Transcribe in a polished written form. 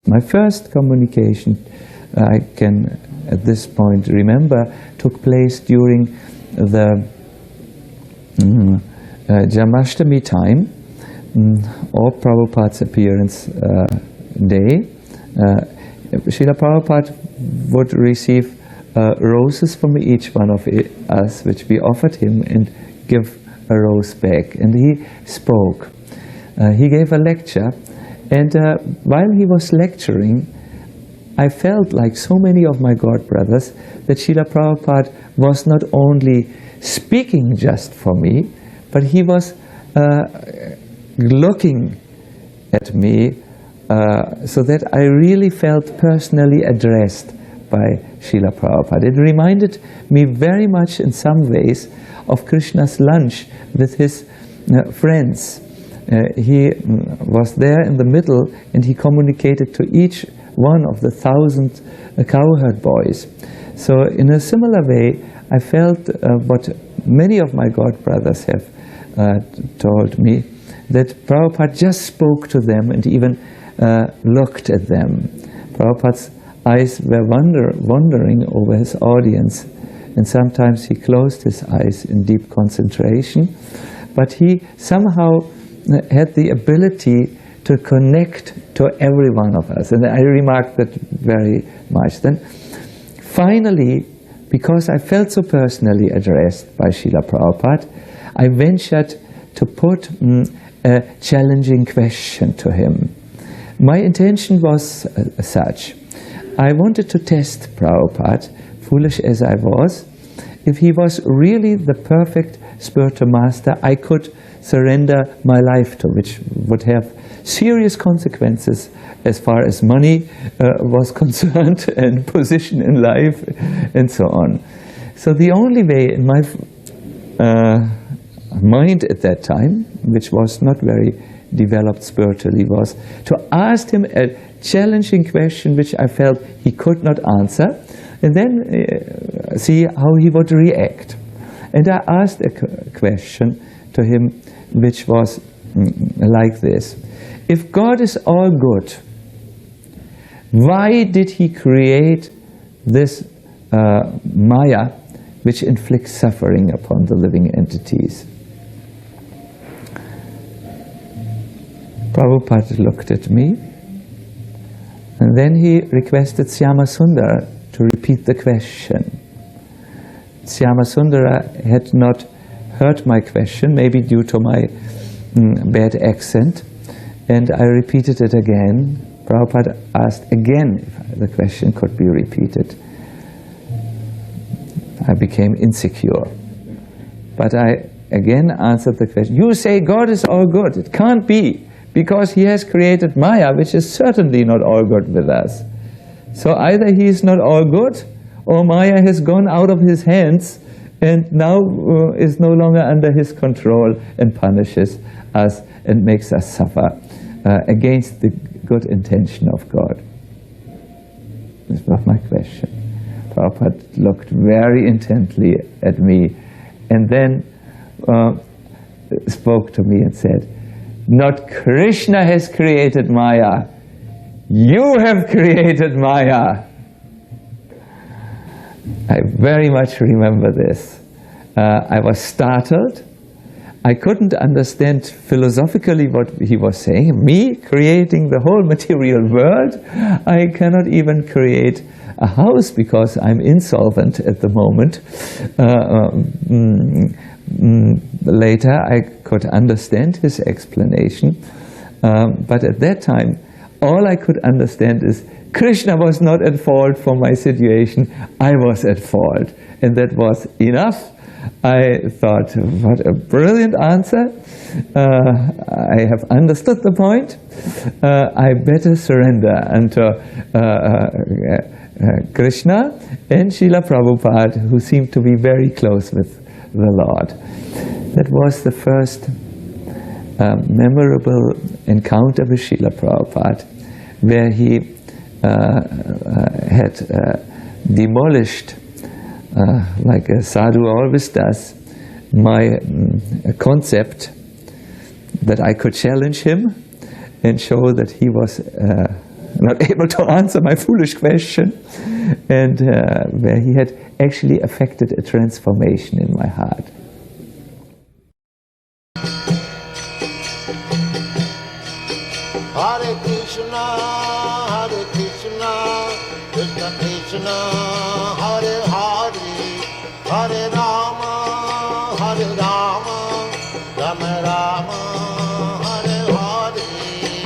My first communication, I can at this point remember, took place during the Jamashtami time, or Prabhupada's appearance day. Srila Prabhupada would receive roses from each one of us, which we offered him, and give a rose back. And he spoke. He gave a lecture, and while he was lecturing, I felt like so many of my God brothers that Srila Prabhupada was not only speaking just for me, but he was looking at me so that I really felt personally addressed by Srila Prabhupada. It reminded me very much in some ways of Krishna's lunch with his friends. He was there in the middle and he communicated to each one of the 1,000 cowherd boys. So in a similar way, I felt what many of my God brothers have told me, that Prabhupada just spoke to them and even looked at them. Prabhupada's eyes were wandering over his audience, and sometimes he closed his eyes in deep concentration, but he somehow had the ability to connect to every one of us, and I remarked that very much. Then finally, because I felt so personally addressed by Srila Prabhupada, I ventured to put a challenging question to him. My intention was such. I wanted to test Prabhupada, foolish as I was. If he was really the perfect spiritual master, I could surrender my life to, which would have serious consequences as far as money was concerned, and position in life, and so on. So the only way in my mind at that time, which was not very developed spiritually, was to ask him a challenging question which I felt he could not answer, and then see how he would react. And I asked a question to him which was like this: if God is all good, why did he create this Maya which inflicts suffering upon the living entities? Prabhupada looked at me, and then he requested Syamasundara to repeat the question. Syamasundara had not heard my question, maybe due to my bad accent, and I repeated it again. Prabhupada asked again if the question could be repeated. I became insecure, but I again answered the question. You say God is all good. It can't be, because he has created Maya, which is certainly not all good with us. So either he is not all good, or Maya has gone out of his hands and now is no longer under his control and punishes us and makes us suffer against the good intention of God. This was my question. Prabhupada looked very intently at me and then spoke to me and said, "Not Krishna has created Maya, you have created Maya." I very much remember this. I was startled. I couldn't understand philosophically what he was saying. Me creating the whole material world? I cannot even create a house because I'm insolvent at the moment. Later I could understand his explanation, but at that time all I could understand is Krishna was not at fault for my situation, I was at fault, and that was enough. I thought, what a brilliant answer. I have understood the point. I better surrender unto Krishna and Srila Prabhupada, who seemed to be very close with the Lord. That was the first memorable encounter with Srila Prabhupada, where he had demolished, like a sadhu always does, my concept that I could challenge him and show that he was not able to answer my foolish question, and where he had actually affected a transformation in my heart. Hare Krishna, Krishna Krishna, Hare Hare, Hare Rama.